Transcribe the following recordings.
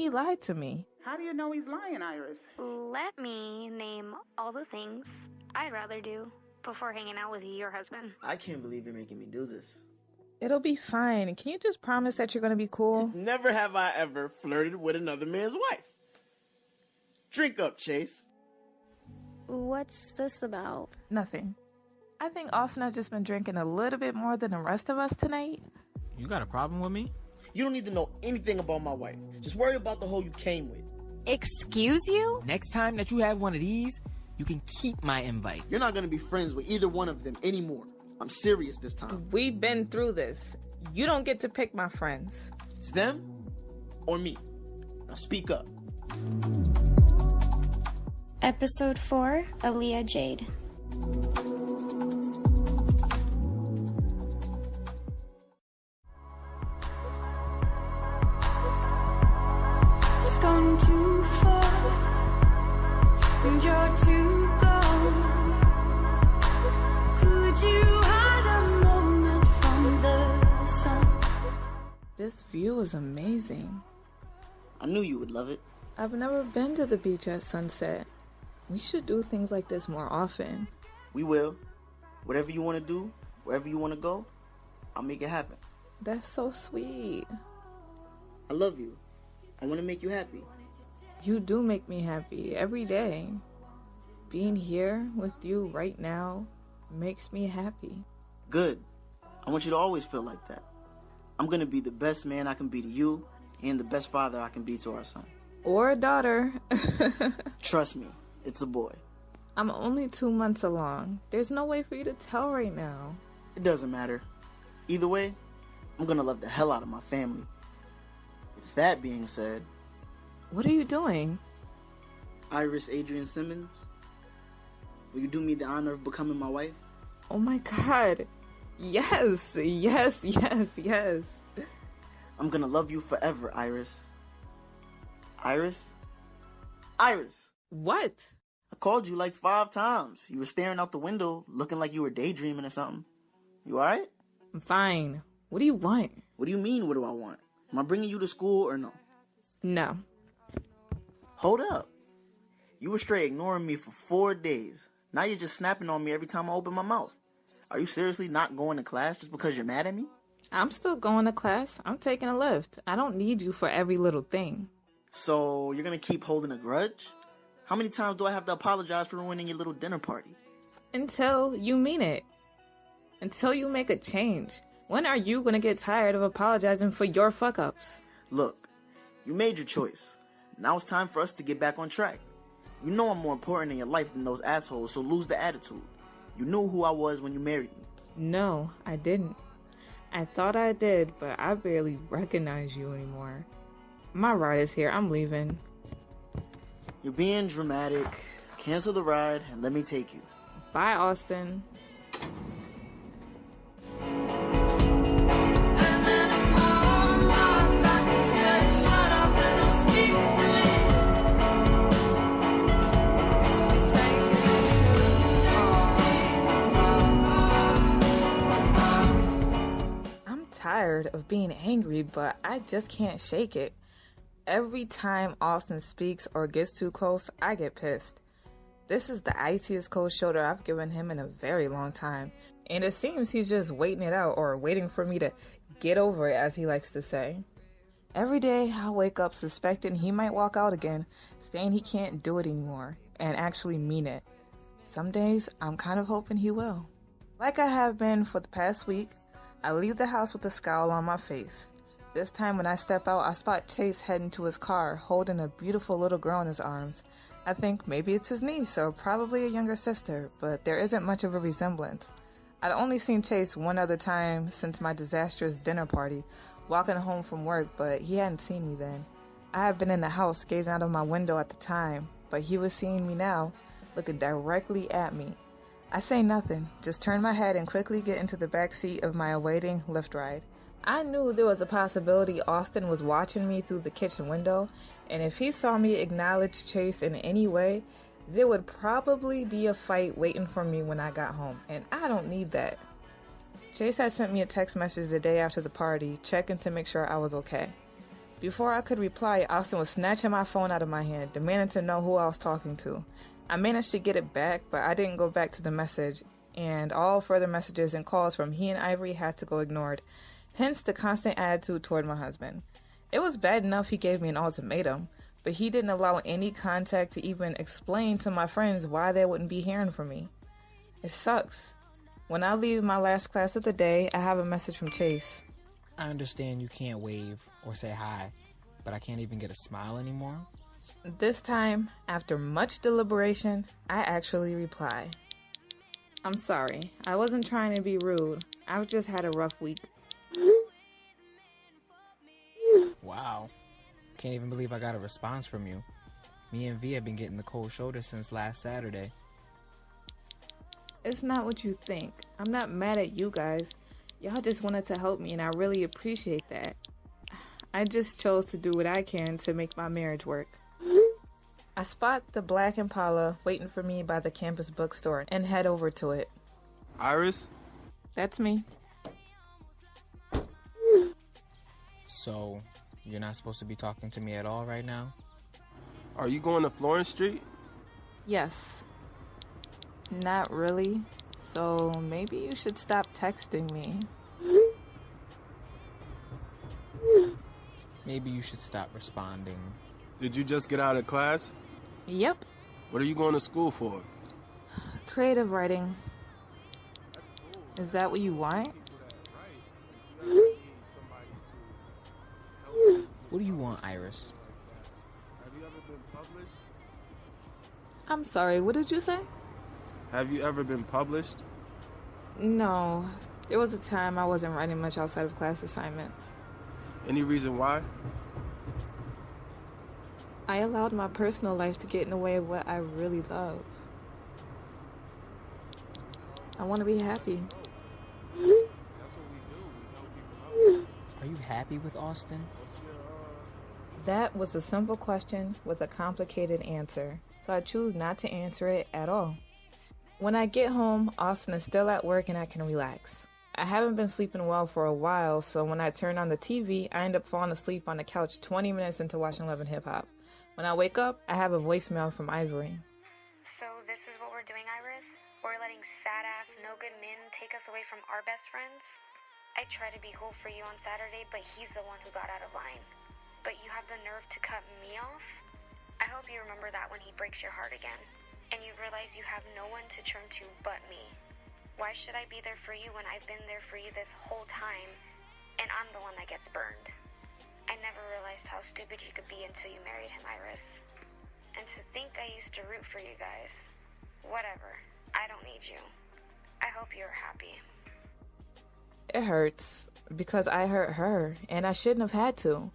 He lied to me. How do you know he's lying, Iris? Let me name all the things I'd rather do before hanging out with your husband. I can't believe you're making me do this. It'll be fine. Can you just promise that you're gonna be cool? Never have I ever flirted with another man's wife. Drink up, Chase. What's this about? Nothing. I think Austin has just been drinking a little bit more than the rest of us tonight. You got a problem with me? You don't need to know anything about my wife. Just worry about the hoe you came with. Excuse you? Next time that you have one of these, you can keep my invite. You're not gonna be friends with either one of them anymore. I'm serious this time. We've been through this. You don't get to pick my friends. It's them or me. Now speak up. Episode 4, Aaliyah Jade. It's gone too far, and you're too gone. Could you hide a moment from the sun? This view is amazing. I knew you would love it. I've never been to the beach at sunset. We should do things like this more often. We will. Whatever you want to do, wherever you want to go, I'll make it happen. That's so sweet. I love you. I want to make you happy. You do make me happy every day. Being here with you right now makes me happy. Good. I want you to always feel like that. I'm going to be the best man I can be to you and the best father I can be to our son. Or a daughter. Trust me, it's a boy. I'm only 2 months along. There's no way for you to tell right now. It doesn't matter. Either way, I'm going to love the hell out of my family. With that being said... What are you doing? Iris Adrian Simmons, will you do me the honor of becoming my wife? Oh my God. Yes, yes, yes, yes. I'm gonna love you forever, Iris. Iris? Iris! What? I called you like 5 times. You were staring out the window, looking like you were daydreaming or something. You alright? I'm fine. What do you want? What do you mean, what do I want? Am I bringing you to school or no? No. Hold up. You were straight ignoring me for 4 days. Now you're just snapping on me every time I open my mouth. Are you seriously not going to class just because you're mad at me? I'm still going to class. I'm taking a lift. I don't need you for every little thing. So you're gonna keep holding a grudge? How many times do I have to apologize for ruining your little dinner party? Until you mean it. Until you make a change. When are you gonna get tired of apologizing for your fuck-ups? Look, you made your choice. Now it's time for us to get back on track. You know I'm more important in your life than those assholes, so lose the attitude. You knew who I was when you married me. No, I didn't. I thought I did, but I barely recognize you anymore. My ride is here. I'm leaving. You're being dramatic. Cancel the ride and let me take you. Bye, Austin. I'm tired of being angry, but I just can't shake it. Every time Austin speaks or gets too close, I get pissed. This is the iciest cold shoulder I've given him in a very long time, and it seems he's just waiting it out or waiting for me to get over it, as he likes to say. Every day I wake up suspecting he might walk out again, saying he can't do it anymore, and actually mean it. Some days I'm kind of hoping he will. Like I have been for the past week, I leave the house with a scowl on my face. This time when I step out, I spot Chase heading to his car, holding a beautiful little girl in his arms. I think maybe it's his niece or probably a younger sister, but there isn't much of a resemblance. I'd only seen Chase one other time since my disastrous dinner party, walking home from work, but he hadn't seen me then. I had been in the house gazing out of my window at the time, but he was seeing me now, looking directly at me. I say nothing, just turn my head and quickly get into the back seat of my awaiting Lyft ride. I knew there was a possibility Austin was watching me through the kitchen window, and if he saw me acknowledge Chase in any way, there would probably be a fight waiting for me when I got home, and I don't need that. Chase had sent me a text message the day after the party, checking to make sure I was okay. Before I could reply, Austin was snatching my phone out of my hand, demanding to know who I was talking to. I managed to get it back, but I didn't go back to the message, and all further messages and calls from he and Ivory had to go ignored. Hence the constant attitude toward my husband. It was bad enough he gave me an ultimatum, but he didn't allow any contact to even explain to my friends why they wouldn't be hearing from me. It sucks. When I leave my last class of the day, I have a message from Chase. I understand you can't wave or say hi, but I can't even get a smile anymore. This time, after much deliberation, I actually reply. I'm sorry. I wasn't trying to be rude. I've just had a rough week. Wow. Can't even believe I got a response from you. Me and V have been getting the cold shoulder since last Saturday. It's not what you think. I'm not mad at you guys. Y'all just wanted to help me, and I really appreciate that. I just chose to do what I can to make my marriage work. I spot the black Impala waiting for me by the campus bookstore and head over to it. Iris? That's me. So, you're not supposed to be talking to me at all right now? Are you going to Florence Street? Yes. Not really. So maybe you should stop texting me. Maybe you should stop responding. Did you just get out of class? Yep. What are you going to school for? Creative writing. Is that what you want? What do you want, Iris? Have you ever been published? I'm sorry, what did you say? Have you ever been published? No. There was a time I wasn't writing much outside of class assignments. Any reason why? I allowed my personal life to get in the way of what I really love. I want to be happy. That's what we do. We help people out. Are you happy with Austin? That was a simple question with a complicated answer, so I choose not to answer it at all. When I get home, Austin is still at work and I can relax. I haven't been sleeping well for a while, so when I turn on the TV, I end up falling asleep on the couch 20 minutes into watching Love and Hip Hop. When I wake up, I have a voicemail from Ivory. So this is what we're doing, Iris? We're letting sad-ass, no-good men take us away from our best friends? I tried to be cool for you on Saturday, but he's the one who got out of line. But you have the nerve to cut me off? I hope you remember that when he breaks your heart again. And you realize you have no one to turn to but me. Why should I be there for you when I've been there for you this whole time, and I'm the one that gets burned? I never realized how stupid you could be until you married him, Iris. And to think I used to root for you guys. Whatever. I don't need you. I hope you're happy. It hurts because I hurt her, and I shouldn't have had to.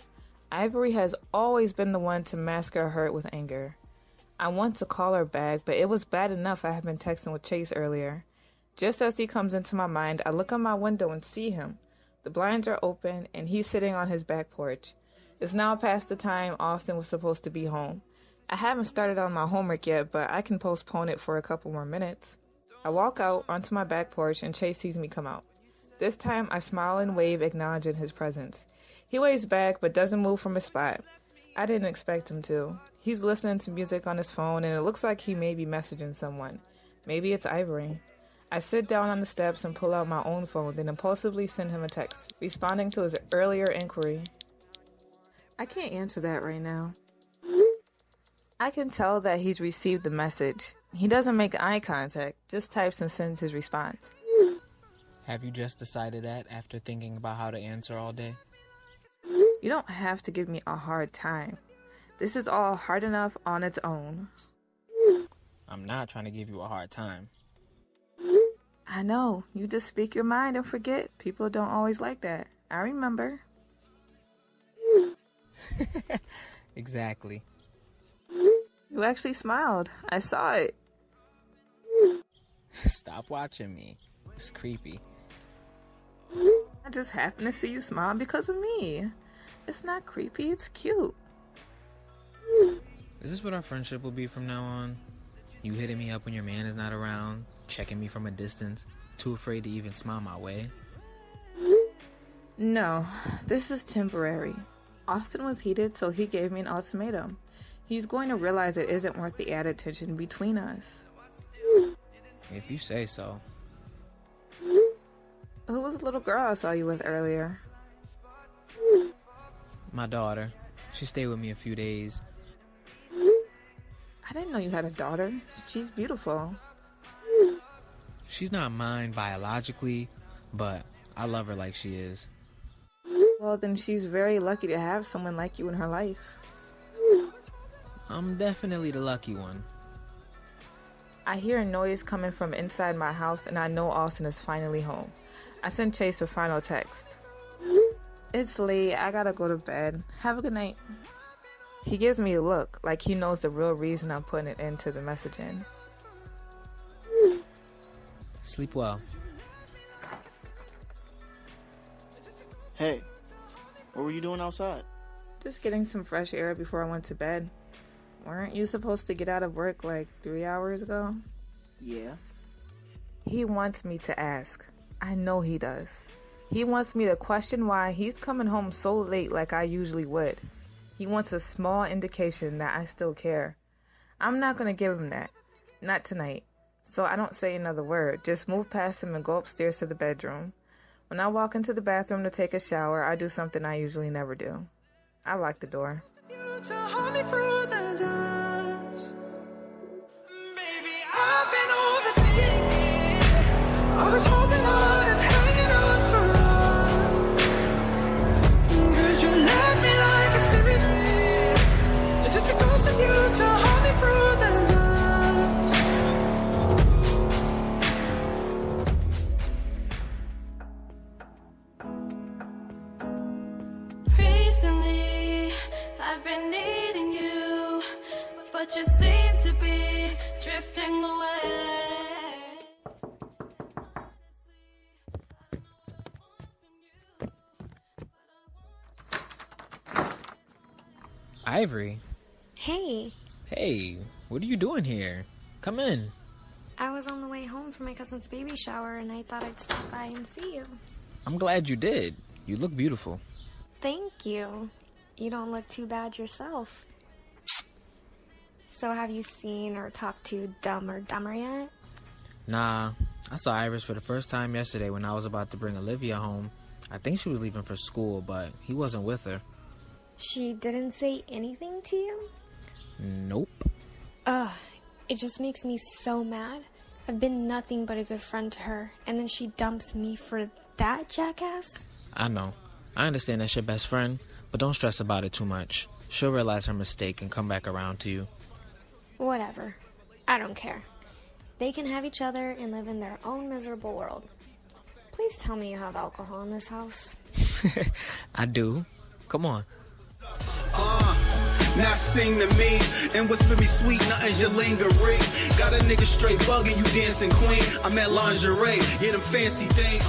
Ivory has always been the one to mask her hurt with anger. I want to call her back, but it was bad enough I had been texting with Chase earlier. Just as he comes into my mind, I look out my window and see him. The blinds are open, and he's sitting on his back porch. It's now past the time Austin was supposed to be home. I haven't started on my homework yet, but I can postpone it for a couple more minutes. I walk out onto my back porch, and Chase sees me come out. This time, I smile and wave, acknowledging his presence. He waves back, but doesn't move from his spot. I didn't expect him to. He's listening to music on his phone, and it looks like he may be messaging someone. Maybe it's Ivory. I sit down on the steps and pull out my own phone, then impulsively send him a text, responding to his earlier inquiry. I can't answer that right now. I can tell that he's received the message. He doesn't make eye contact, just types and sends his response. Have you just decided that after thinking about how to answer all day? You don't have to give me a hard time. This is all hard enough on its own. I'm not trying to give you a hard time. I know. You just speak your mind and forget. People don't always like that. I remember. Exactly. You actually smiled. I saw it. Stop watching me. It's creepy. I just happened to see you smile because of me. It's not creepy, it's cute. Is this what our friendship will be from now on? You hitting me up when your man is not around, checking me from a distance, too afraid to even smile my way? No, this is temporary. Austin was heated, so he gave me an ultimatum. He's going to realize it isn't worth the added tension between us. If you say so. Who was the little girl I saw you with earlier? My daughter. She stayed with me a few days. I didn't know you had a daughter. She's beautiful. She's not mine biologically, but I love her like she is. Well, then she's very lucky to have someone like you in her life. I'm definitely the lucky one. I hear a noise coming from inside my house, and I know Austin is finally home. I sent Chase a final text. It's late. I gotta go to bed. Have a good night. He gives me a look, like he knows the real reason I'm putting it into the messaging. Sleep well. Hey, what were you doing outside? Just getting some fresh air before I went to bed. Weren't you supposed to get out of work like 3 hours ago? Yeah. He wants me to ask. I know he does. He wants me to question why he's coming home so late like I usually would. He wants a small indication that I still care. I'm not going to give him that. Not tonight. So I don't say another word. Just move past him and go upstairs to the bedroom. When I walk into the bathroom to take a shower, I do something I usually never do. I lock the door. I was hoping on and hanging on for love. 'Cause you left me like a spirit, and just a ghost of you to hold me through the dusk. Recently, I've been needing you, but you seem to be drifting away. Ivory. Hey, Hey, what are you doing here? Come in. I was on the way home from my cousin's baby shower and I thought I'd stop by and see you. I'm glad you did. You look beautiful. Thank you. You don't look too bad yourself. So have you seen or talked to Dumb or Dumber yet? Nah, I saw Iris for the first time yesterday when I was about to bring Olivia home. I think she was leaving for school, but he wasn't with her. She didn't say anything to you? Nope. Ugh, it just makes me so mad. I've been nothing but a good friend to her, and then she dumps me for that jackass? I know. I understand that's your best friend, but don't stress about it too much. She'll realize her mistake and come back around to you. Whatever. I don't care. They can have each other and live in their own miserable world. Please tell me you have alcohol in this house. I do. Come on. Now sing to me and whisper me sweet nothings you lingering. Got a nigga straight bugging you dancing queen. I'm at lingerie, yeah them fancy things.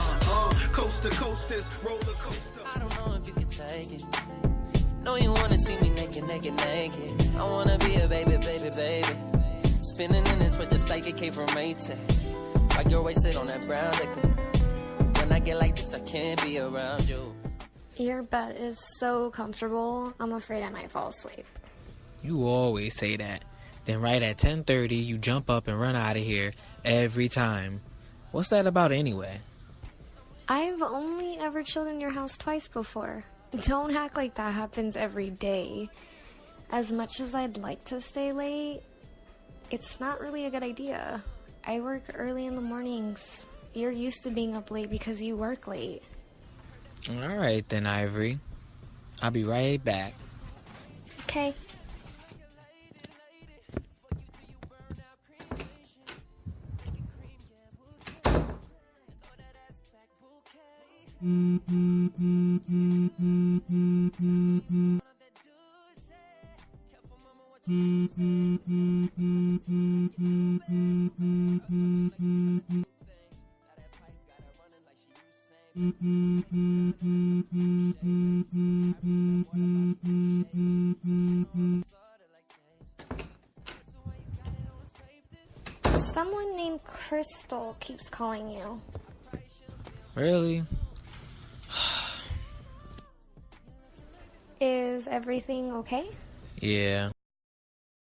Coast to coast is roller coaster. I don't know if you could take it. No, you wanna see me naked, naked, naked. I wanna be a baby, baby, baby. Spinning in this with just like it came from Maytag. Like your waist sit on that brown liquor. When I get like this, I can't be around you. Your bed is so comfortable, I'm afraid I might fall asleep. You always say that. Then right at 10:30, you jump up and run out of here every time. What's that about anyway? I've only ever chilled in your house twice before. Don't act like that happens every day. As much as I'd like to stay late, it's not really a good idea. I work early in the mornings. You're used to being up late because you work late. Alright then, Ivory. I'll be right back. Okay. Someone named Crystal keeps calling you. Really? Is everything okay? Yeah,